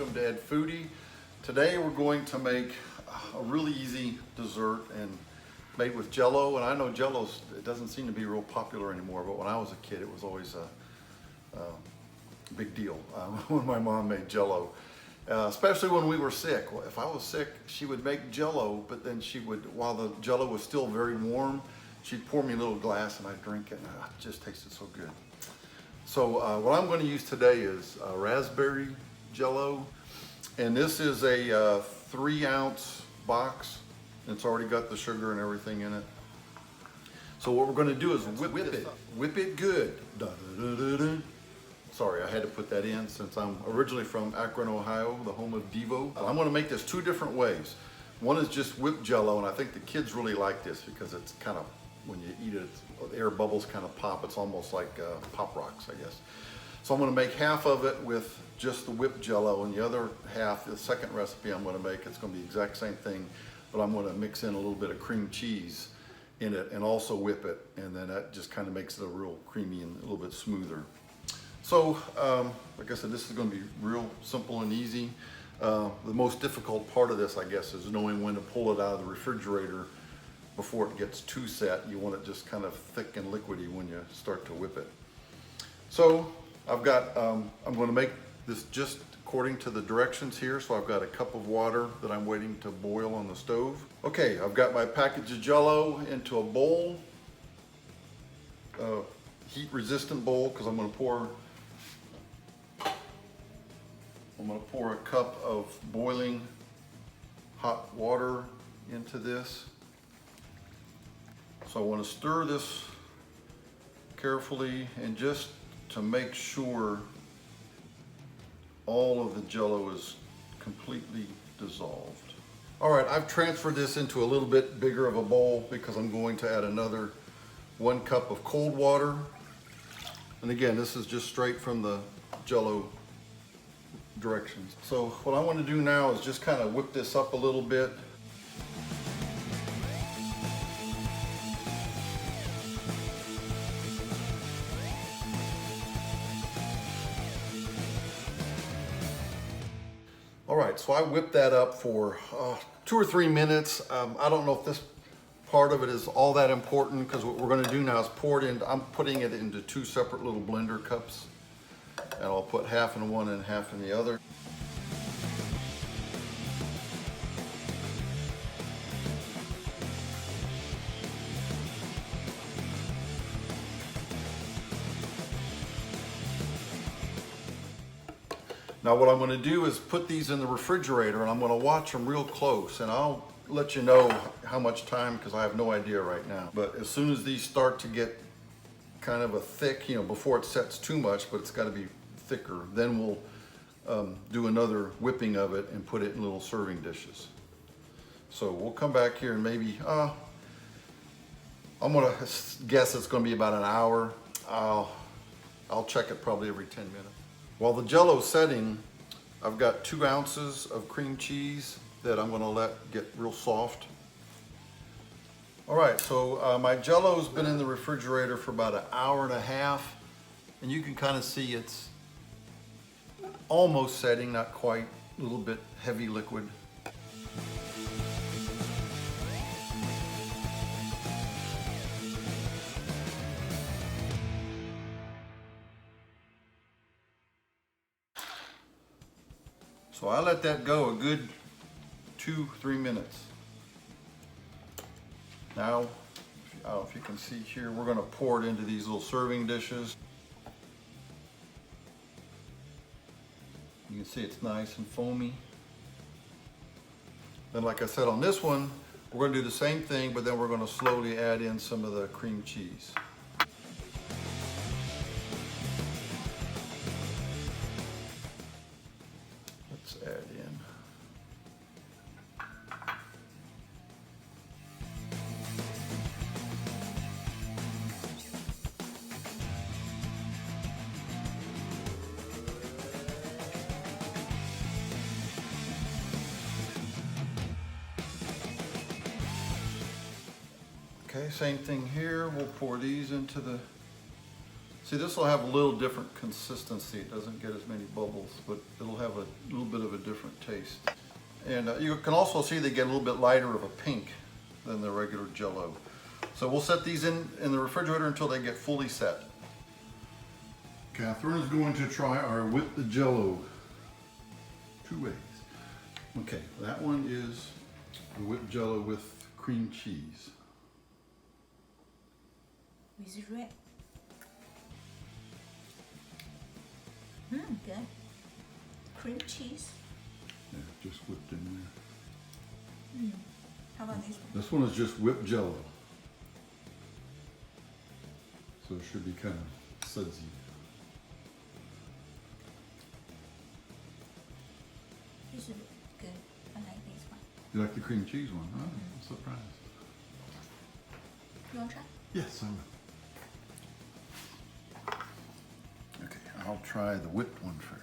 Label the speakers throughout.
Speaker 1: welcome to Ed Foodie. Today we're going to make a really easy dessert and made with Jello. And I know Jello's, it doesn't seem to be real popular anymore, but when I was a kid it was always a big deal when my mom made Jello. Especially when we were sick. Well, if I was sick, she would make Jello, but then she would, while the Jello was still very warm, she'd pour me a little glass and I'd drink it, and it just tasted so good. So what I'm going to use today is raspberry Jello, and this is a 3-ounce box. It's already got the sugar and everything in it. So what we're going to do is whip it good. Da, da, da, da, da. Sorry, I had to put that in since I'm originally from Akron, Ohio, the home of Devo. I'm going to make this 2 different ways. One is just whipped Jello, and I think the kids really like this because it's kind of, when you eat it, the air bubbles kind of pop. It's almost like Pop Rocks, I guess. So I'm going to make half of it with just the whipped Jello, and the other half, the second recipe I'm going to make, it's going to be the exact same thing, but I'm going to mix in a little bit of cream cheese in it and also whip it, and then that just kind of makes it a real creamy and a little bit smoother. So, like I said, this is going to be real simple and easy. The most difficult part of this, I guess, is knowing when to pull it out of the refrigerator before it gets too set. You want it just kind of thick and liquidy when you start to whip it. So, I've got, I'm going to make this just according to the directions here. So I've got a cup of water that I'm waiting to boil on the stove. Okay, I've got my package of Jello into a bowl, heat resistant bowl, because I'm going to pour a cup of boiling hot water into this. So I want to stir this carefully, and just to make sure all of the Jello is completely dissolved. All right, I've transferred this into a little bit bigger of a bowl because I'm going to add another 1 cup of cold water. And again, this is just straight from the Jello directions. So what I want to do now is just kind of whip this up a little bit. All right, so I whipped that up for 2 or 3 minutes. I don't know if this part of it is all that important, because what we're going to do now is pour it in. I'm putting it into 2 separate little blender cups, and I'll put half in one and half in the other. Now what I'm going to do is put these in the refrigerator, and I'm going to watch them real close, and I'll let you know how much time, because I have no idea right now. But as soon as these start to get kind of a thick, before it sets too much, but it's got to be thicker, then we'll do another whipping of it and put it in little serving dishes. So we'll come back here and maybe, I'm going to guess it's going to be about an hour. I'll check it probably every 10 minutes. While the Jello's setting, I've got 2 ounces of cream cheese that I'm going to let get real soft. All right, so my Jello's been in the refrigerator for about an hour and a half, and you can kind of see it's almost setting, not quite, a little bit heavy liquid. So I let that go a good 2-3 minutes. Now, I don't know if you can see here, we're going to pour it into these little serving dishes. You can see it's nice and foamy. Then, like I said, on this one, we're going to do the same thing, but then we're going to slowly add in some of the cream cheese. Let's add in. Okay, same thing here. We'll pour these into the See, this will have a little different consistency. It doesn't get as many bubbles, but it'll have a little bit of a different taste. And you can also see they get a little bit lighter of a pink than the regular Jello. So we'll set these in the refrigerator until they get fully set. Catherine is going to try our whipped Jello. 2 ways. Okay, that one is the whipped Jello with cream cheese.
Speaker 2: With red. Good. Cream cheese.
Speaker 1: Yeah, just whipped in there.
Speaker 2: How about this one?
Speaker 1: This one is just whipped Jello. So it should be kind of sudsy.
Speaker 2: This is good. I like this one.
Speaker 1: You like the cream cheese one, huh? I'm surprised.
Speaker 2: You want to try?
Speaker 1: Yes, I will. Okay, I'll try the whipped one first.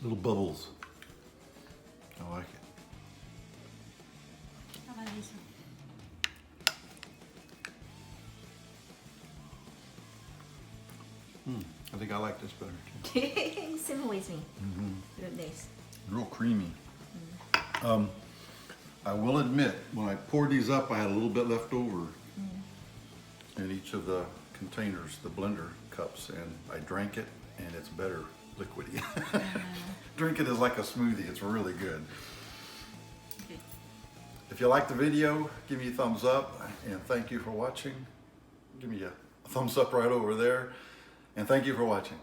Speaker 1: Little bubbles. I like it.
Speaker 2: How about this one?
Speaker 1: I think I like this better too.
Speaker 2: Same with me. Look at this.
Speaker 1: Real creamy. I will admit, when I poured these up, I had a little bit left over in each of the containers, the blender cups, and I drank it, and it's better liquidy. Drink it as like a smoothie. It's really good.
Speaker 2: Okay.
Speaker 1: If you like the video, give me a thumbs up, and thank you for watching. Give me a thumbs up right over there, and thank you for watching.